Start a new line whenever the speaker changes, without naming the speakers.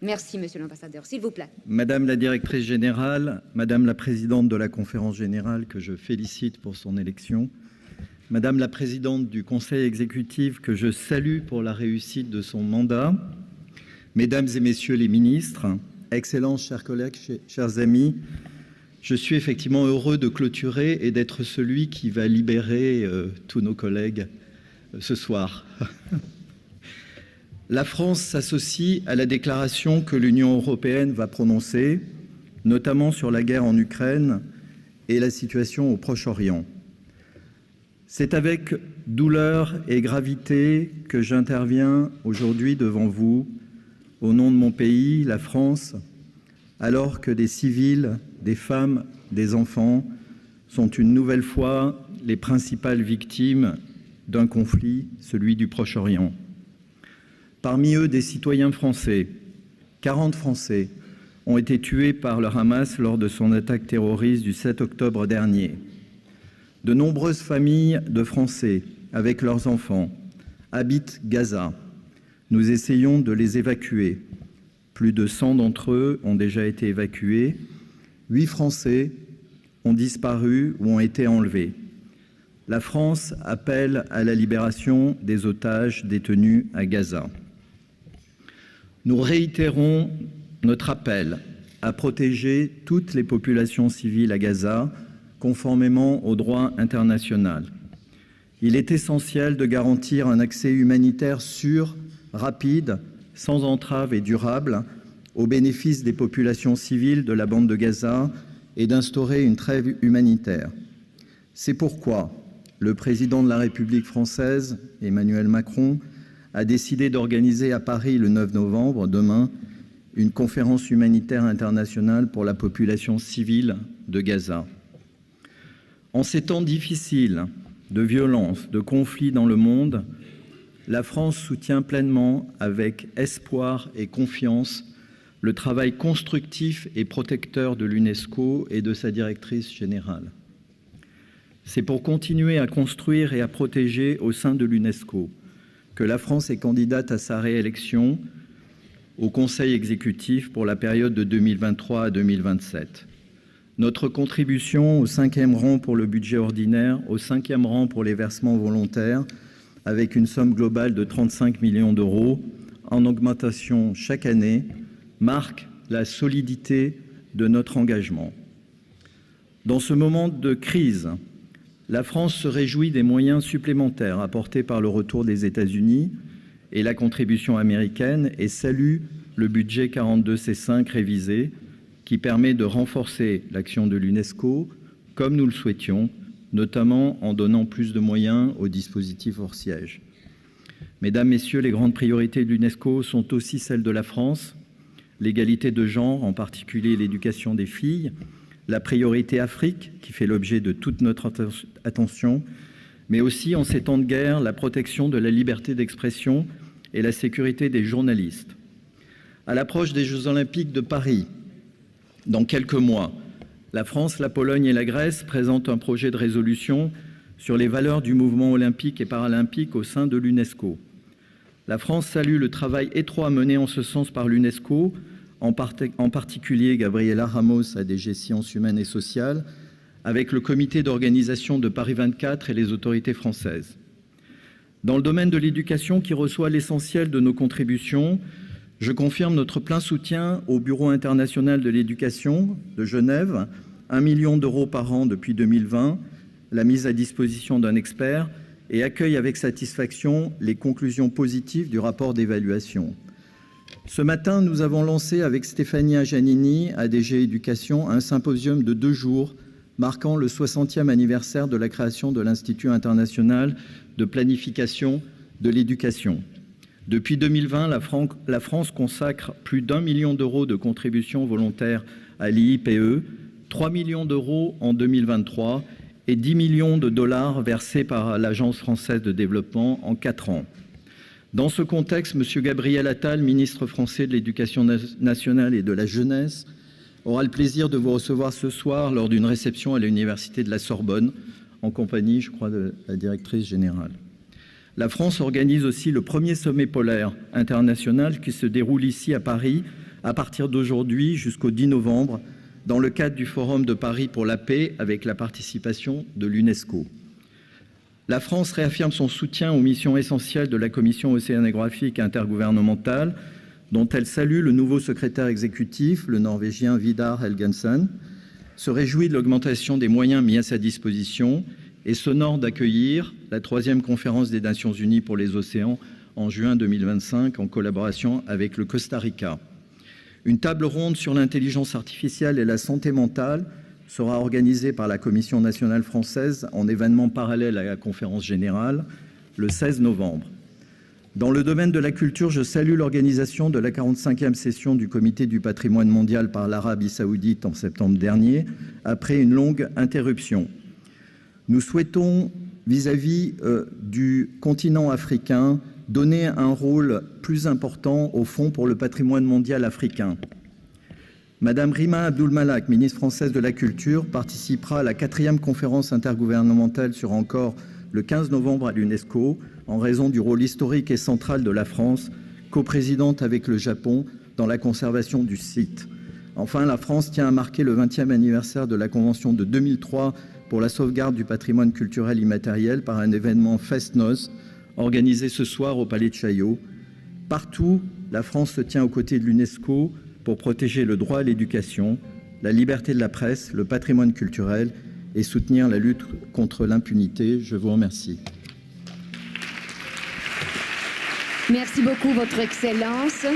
Merci, Monsieur l'ambassadeur. S'il vous plaît.
Madame la directrice générale, Madame la présidente de la conférence générale, que je félicite pour son élection, Madame la présidente du conseil exécutif, que je salue pour la réussite de son mandat, Mesdames et Messieurs les ministres, Excellences, chers collègues, chers amis, je suis effectivement heureux de clôturer et d'être celui qui va libérer tous nos collègues ce soir. La France s'associe à la déclaration que l'Union européenne va prononcer, notamment sur la guerre en Ukraine et la situation au Proche-Orient. C'est avec douleur et gravité que j'interviens aujourd'hui devant vous, au nom de mon pays, la France, alors que des civils, des femmes, des enfants sont une nouvelle fois les principales victimes d'un conflit, celui du Proche-Orient. Parmi eux, des citoyens français. 40 Français ont été tués par le Hamas lors de son attaque terroriste du 7 octobre dernier. De nombreuses familles de Français, avec leurs enfants, habitent Gaza. Nous essayons de les évacuer. Plus de 100 d'entre eux ont déjà été évacués. 8 Français ont disparu ou ont été enlevés. La France appelle à la libération des otages détenus à Gaza. Nous réitérons notre appel à protéger toutes les populations civiles à Gaza, conformément au droit international. Il est essentiel de garantir un accès humanitaire sûr, rapide, sans entrave et durable, au bénéfice des populations civiles de la bande de Gaza et d'instaurer une trêve humanitaire. C'est pourquoi le président de la République française, Emmanuel Macron, a décidé d'organiser à Paris le 9 novembre, demain, une conférence humanitaire internationale pour la population civile de Gaza. En ces temps difficiles de violence, de conflits dans le monde, la France soutient pleinement, avec espoir et confiance, le travail constructif et protecteur de l'UNESCO et de sa directrice générale. C'est pour continuer à construire et à protéger au sein de l'UNESCO que la France est candidate à sa réélection au Conseil exécutif pour la période de 2023 à 2027. Notre contribution au 5e rang pour le budget ordinaire, au 5e rang pour les versements volontaires, avec une somme globale de 35 millions d'euros, en augmentation chaque année, marque la solidité de notre engagement. Dans ce moment de crise, la France se réjouit des moyens supplémentaires apportés par le retour des États-Unis et la contribution américaine et salue le budget 42C5 révisé qui permet de renforcer l'action de l'UNESCO comme nous le souhaitions, notamment en donnant plus de moyens au dispositif hors siège. Mesdames, Messieurs, les grandes priorités de l'UNESCO sont aussi celles de la France, l'égalité de genre, en particulier l'éducation des filles, la priorité Afrique, qui fait l'objet de toute notre attention, mais aussi, en ces temps de guerre, la protection de la liberté d'expression et la sécurité des journalistes. À l'approche des Jeux Olympiques de Paris, dans quelques mois, la France, la Pologne et la Grèce présentent un projet de résolution sur les valeurs du mouvement olympique et paralympique au sein de l'UNESCO. La France salue le travail étroit mené en ce sens par l'UNESCO, en particulier Gabriela Ramos, ADG Sciences humaines et sociales, avec le comité d'organisation de Paris 24 et les autorités françaises. Dans le domaine de l'éducation, qui reçoit l'essentiel de nos contributions, je confirme notre plein soutien au Bureau international de l'éducation de Genève, 1 million d'euros par an depuis 2020, la mise à disposition d'un expert, et accueille avec satisfaction les conclusions positives du rapport d'évaluation. Ce matin, nous avons lancé avec Stéphanie Giannini, ADG Éducation, un symposium de 2 jours marquant le 60e anniversaire de la création de l'Institut international de planification de l'éducation. Depuis 2020, la France consacre plus d'1 million d'euros de contributions volontaires à l'IIPE, 3 millions d'euros en 2023 et 10 millions de dollars versés par l'Agence française de développement en 4 ans. Dans ce contexte, M. Gabriel Attal, ministre français de l'Éducation nationale et de la jeunesse, aura le plaisir de vous recevoir ce soir lors d'une réception à l'Université de la Sorbonne, en compagnie, je crois, de la directrice générale. La France organise aussi le premier sommet polaire international qui se déroule ici à Paris à partir d'aujourd'hui jusqu'au 10 novembre, dans le cadre du Forum de Paris pour la paix, avec la participation de l'UNESCO. La France réaffirme son soutien aux missions essentielles de la Commission océanographique intergouvernementale, dont elle salue le nouveau secrétaire exécutif, le Norvégien Vidar Helgensen, se réjouit de l'augmentation des moyens mis à sa disposition et s'honore d'accueillir la 3e conférence des Nations Unies pour les océans en juin 2025 en collaboration avec le Costa Rica. Une table ronde sur l'intelligence artificielle et la santé mentale sera organisée par la Commission nationale française en événement parallèle à la conférence générale le 16 novembre. Dans le domaine de la culture, je salue l'organisation de la 45e session du Comité du patrimoine mondial par l'Arabie saoudite en septembre dernier, après une longue interruption. Nous souhaitons, vis-à-vis du continent africain, donner un rôle plus important au Fonds pour le patrimoine mondial africain. Madame Rima Abdul-Malak, ministre française de la Culture, participera à la 4e conférence intergouvernementale sur Ankor le 15 novembre à l'UNESCO, en raison du rôle historique et central de la France, coprésidente avec le Japon dans la conservation du site. Enfin, la France tient à marquer le 20e anniversaire de la Convention de 2003 pour la sauvegarde du patrimoine culturel immatériel par un événement Fest-Noz, organisé ce soir au Palais de Chaillot. Partout, la France se tient aux côtés de l'UNESCO pour protéger le droit à l'éducation, la liberté de la presse, le patrimoine culturel et soutenir la lutte contre l'impunité. Je vous remercie.
Merci beaucoup, Votre Excellence.